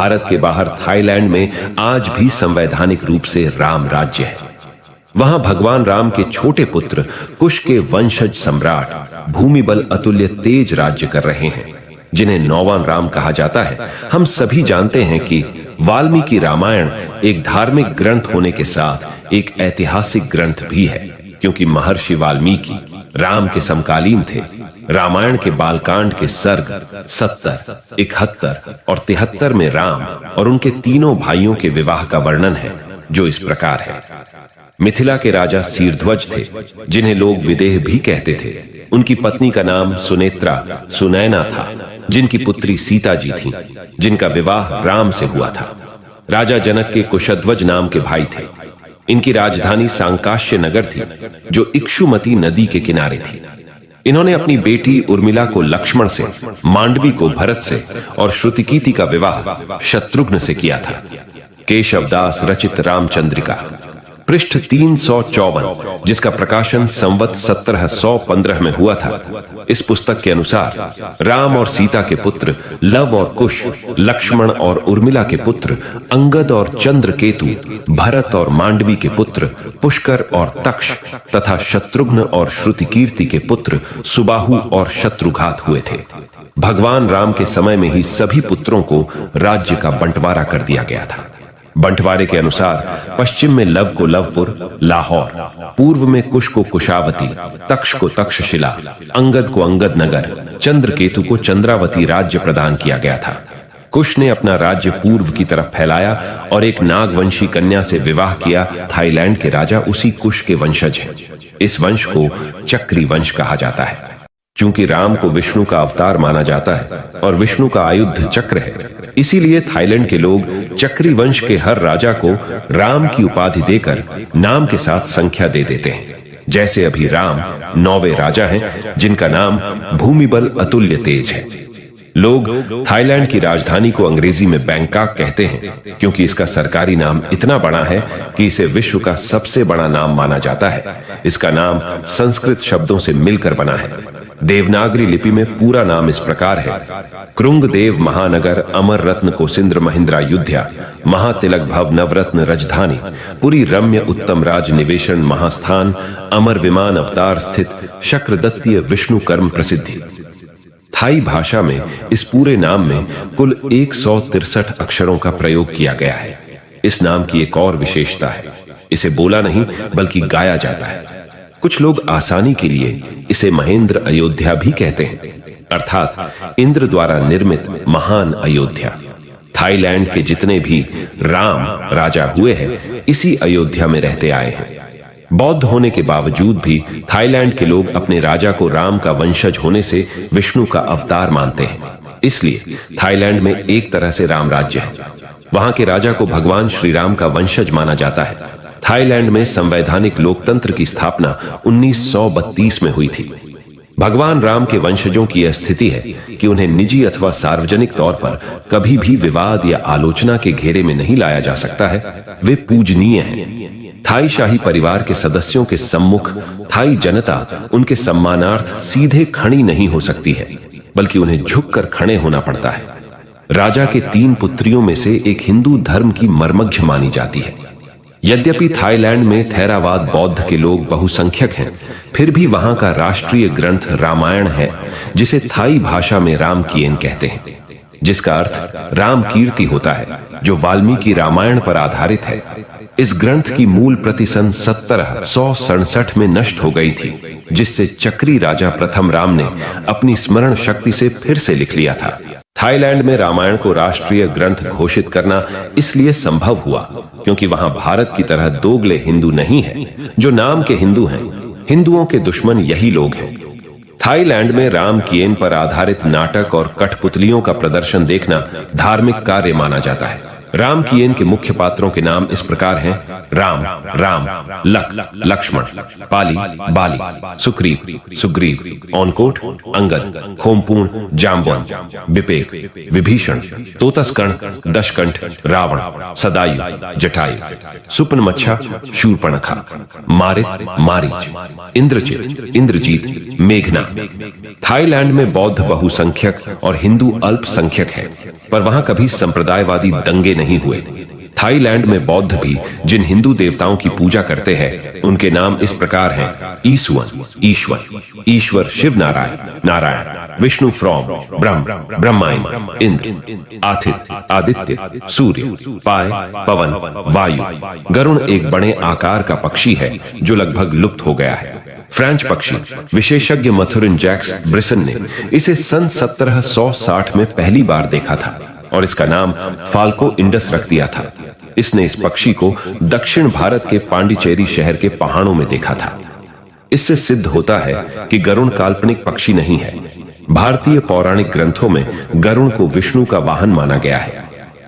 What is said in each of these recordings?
भारत के बाहर थाईलैंड में आज भी संवैधानिक रूप से राम राज्य है। वहां भगवान राम के छोटे पुत्र कुश के वंशज सम्राट भूमिबल अतुल्य तेज राज्य कर रहे हैं, जिन्हें नौवां राम कहा जाता है। हम सभी जानते हैं कि वाल्मीकि रामायण एक धार्मिक ग्रंथ होने के साथ एक ऐतिहासिक ग्रंथ भी है, क्योंकि महर्षि वाल्मीकि राम के समकालीन थे। रामायण के बालकांड के सर्ग 70, 71 और 73 में राम और उनके तीनों भाइयों के विवाह का वर्णन है, जो इस प्रकार है। मिथिला के राजा सीरध्वज थे, जिन्हें लोग विदेह भी कहते थे। उनकी पत्नी का नाम सुनेत्रा सुनैना था, जिनकी पुत्री सीता जी थी, जिनका विवाह राम से हुआ था। राजा जनक के कुशध्वज नाम के भाई थे। इनकी राजधानी सांकाश्य नगर थी, जो इक्षुमती नदी के किनारे थी। इन्होंने अपनी बेटी उर्मिला को लक्ष्मण से, मांडवी को भरत से और श्रुतिकीति का विवाह शत्रुघ्न से किया था। केशवदास रचित रामचंद्रिका पृष्ठ 354, जिसका प्रकाशन संवत 1715 में हुआ था। इस पुस्तक के अनुसार राम और सीता के पुत्र लव और कुश, लक्ष्मण और उर्मिला के पुत्र अंगद और चंद्रकेतु, भरत और मांडवी के पुत्र पुष्कर और तक्ष तथा शत्रुघ्न और श्रुतिकीर्ति के पुत्र सुबाहु और शत्रुघात हुए थे। भगवान राम के समय में ही सभी पुत्रों को राज्य का बंटवारा कर दिया गया था। बंटवारे के अनुसार पश्चिम में लव को लवपुर, लाहौर, पूर्व में कुश को कुशावती, तक्ष को तक्षशिला, अंगद को अंगद नगर, चंद्रकेतु को चंद्रावती राज्य प्रदान किया गया था। कुश ने अपना राज्य पूर्व की तरफ फैलाया और एक नागवंशी कन्या से विवाह किया। थाईलैंड के राजा उसी कुश के वंशज हैं। इस वंश को चक्री वंश कहा जाता है। चूंकि राम को विष्णु का अवतार माना जाता है और विष्णु का आयुध चक्र है, इसीलिए थाईलैंड के लोग चक्री वंश के हर राजा को राम की उपाधि देकर नाम के साथ संख्या दे देते हैं। जैसे अभी राम 9वें राजा हैं, जिनका नाम भूमिबल अतुल्य तेज है। लोग थाईलैंड की राजधानी को अंग्रेजी में बैंकॉक कहते हैं, क्योंकि इसका सरकारी नाम इतना बड़ा है कि इसे विश्व का सबसे बड़ा नाम माना जाता है। इसका नाम संस्कृत शब्दों से मिलकर बना है। देवनागरी लिपि में पूरा नाम इस प्रकार है: कृंगदेव महानगर अमर रत्न कोसिंद्र महिंद्रा युध्या महातिलक भव नवरत्न रजधानी पुरी रम्य उत्तम राज निवेशन महास्थान अमर विमान अवतार स्थित शक्रदत्तीय विष्णु कर्म प्रसिद्धि। थाई भाषा में इस पूरे नाम में कुल 163 अक्षरों का प्रयोग किया गया है। इस नाम की एक और विशेषता है, इसे बोला नहीं बल्कि गाया जाता है। कुछ लोग आसानी के लिए इसे महेंद्र अयोध्या भी कहते हैं, अर्थात इंद्र द्वारा निर्मित महान अयोध्या। थाईलैंड के जितने भी राम राजा हुए हैं, इसी अयोध्या में रहते आए हैं। बौद्ध होने के बावजूद भी थाईलैंड के लोग अपने राजा को राम का वंशज होने से विष्णु का अवतार मानते हैं। इसलिए थाईलैंड में एक तरह से राम राज्य है। वहां के राजा को भगवान श्री राम का वंशज माना जाता है। थाईलैंड में संवैधानिक लोकतंत्र की स्थापना 1932 में हुई थी। भगवान राम के वंशजों की यह स्थिति है कि उन्हें निजी अथवा सार्वजनिक तौर पर कभी भी विवाद या आलोचना के घेरे में नहीं लाया जा सकता है। वे पूजनीय हैं। थाई शाही परिवार के सदस्यों के सम्मुख थाई जनता उनके सम्मानार्थ सीधे खड़ी नहीं हो सकती है, बल्कि उन्हें झुककर खड़े होना पड़ता है। राजा के 3 पुत्रियों में से एक हिंदू धर्म की मर्मज्ञ मानी जाती है। यद्यपि थाईलैंड में थेरावाद बौद्ध के लोग बहुसंख्यक हैं, फिर भी वहां का राष्ट्रीय ग्रंथ रामायण है, जिसे थाई भाषा में रामकियन कहते हैं, जिसका अर्थ राम कीर्ति होता है, जो वाल्मीकि रामायण पर आधारित है। इस ग्रंथ की मूल प्रति सन 1767 में नष्ट हो गई थी, जिससे चक्री राजा प्रथम राम ने अपनी स्मरण शक्ति से फिर से लिख लिया था। थाईलैंड में रामायण को राष्ट्रीय ग्रंथ घोषित करना इसलिए संभव हुआ क्योंकि वहां भारत की तरह दोगले हिंदू नहीं हैं, जो नाम के हिंदू हैं। हिंदुओं के दुश्मन यही लोग हैं। थाईलैंड में रामकियन पर आधारित नाटक और कठपुतलियों का प्रदर्शन देखना धार्मिक कार्य माना जाता है। राम कियन के मुख्य पात्रों के नाम इस प्रकार हैं: राम, राम, लक, लक्ष्मण, पाली, बाली, सुग्रीव, सुग्रीव, औनकोट, अंगद, खोमपूर्ण, जाम्बवन, विपेक, विभीषण, तोतसकर्ण, दशकंठ, रावण, सदायु, जटायु, सुपनमच्छा, शूर्पणखा, मारित, मारीच, इंद्रचित, इंद्रजीत, मेघनाद। थाईलैंड में बौद्ध बहुसंख्यक और हिंदू अल्पसंख्यक है, पर वहां कभी संप्रदायवादी दंगे नहीं हुए। थाईलैंड में बौद्ध भी जिन हिंदू देवताओं की पूजा करते हैं उनके नाम इस प्रकार हैं: ईसुवन, ईश्वर, ईश्वर शिव नारायण, नारायण, विष्णु फ्रॉम, ब्रह्म, ब्रह्माइन, इंद्र, आथित्य, आदित्य, सूर्य, पाय, पवन, वायु। गरुण एक बड़े आकार का पक्षी है जो लगभग लुप्त हो गया है। फ्रेंच पक्षी विशेषज्ञ मथुरिन जैक्स ब्रिसन ने इसे सन 1760 में पहली बार देखा था और इसका नाम फाल्को इंडस रख दिया था। इसने इस पक्षी को दक्षिण भारत के पांडिचेरी शहर के पहाड़ों में देखा था। इससे सिद्ध होता है कि गरुण काल्पनिक पक्षी नहीं है। भारतीय पौराणिक ग्रंथों में गरुण को विष्णु का वाहन माना गया है।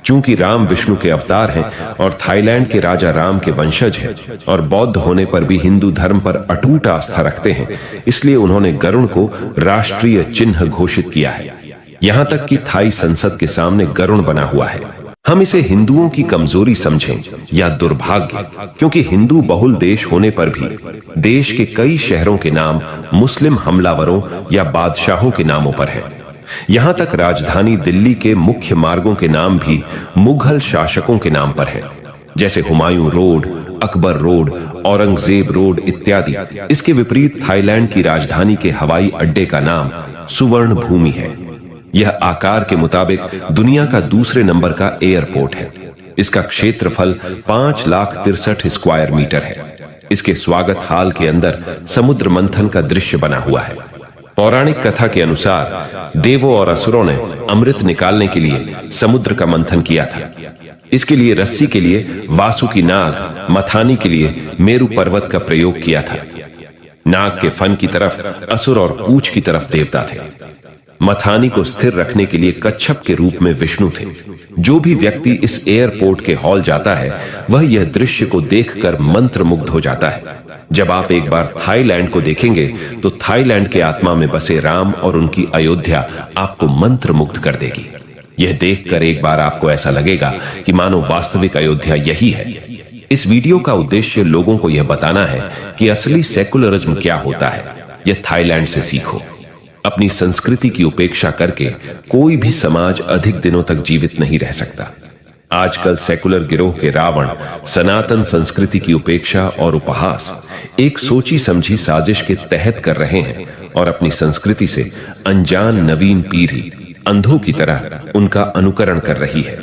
चूंकि राम विष्णु के अवतार हैं और थाईलैंड के राजा राम के वंशज हैं और बौद्ध होने पर भी हिंदू धर्म पर अटूट आस्था रखते हैं, इसलिए उन्होंने गरुण को राष्ट्रीय चिन्ह घोषित किया है। यहां तक कि थाई संसद के सामने गरुण बना हुआ है। हम इसे हिंदुओं की कमजोरी समझें या दुर्भाग्य, क्योंकि हिंदू बहुल देश होने पर भी देश के कई शहरों के नाम मुस्लिम हमलावरों या बादशाहों के नामों पर है। यहां तक राजधानी दिल्ली के मुख्य मार्गों के नाम भी मुगल शासकों के नाम पर हैं, जैसे Humayun road, Akbar road, Aurangzeb road इत्यादि। इसके विपरीत थाईलैंड की राजधानी के हवाई अड्डे का नाम सुवर्ण भूमि है। यह आकार के मुताबिक दुनिया का दूसरे नंबर का एयरपोर्ट है। इसका क्षेत्रफल 5,63,000 स्क्वायर मीटर है। इसके स्वागत हाल के अंदर समुद्र मंथन का दृश्य बना हुआ है। पौराणिक कथा के अनुसार देवों और असुरों ने अमृत निकालने के लिए समुद्र का मंथन किया था। इसके लिए रस्सी के लिए वासुकी नाग, मथानी के लिए मेरु पर्वत का प्रयोग किया था। नाग के फन की तरफ असुर और पूंछ की तरफ देवता थे। मथानी को स्थिर रखने के लिए कच्छप के रूप में विष्णु थे। जो भी व्यक्ति इस एयरपोर्ट के हॉल जाता है वह यह दृश्य को देखकर मंत्रमुग्ध हो जाता है। जब आप एक बार थाईलैंड को देखेंगे तो थाईलैंड के आत्मा में बसे राम और उनकी अयोध्या आपको मंत्रमुग्ध कर देगी। यह देखकर एक बार आपको ऐसा लगेगा कि मानो वास्तविक अयोध्या यही है। इस वीडियो का उद्देश्य लोगों को यह बताना है कि असली सेकुलरिज्म क्या होता है। यह थाईलैंड से सीखो। अपनी संस्कृति की उपेक्षा करके कोई भी समाज अधिक दिनों तक जीवित नहीं रह सकता। आजकल सेकुलर गिरोह के रावण सनातन संस्कृति की उपेक्षा और उपहास एक सोची समझी साजिश के तहत कर रहे हैं और अपनी संस्कृति से अनजान नवीन पीढ़ी अंधों की तरह उनका अनुकरण कर रही है।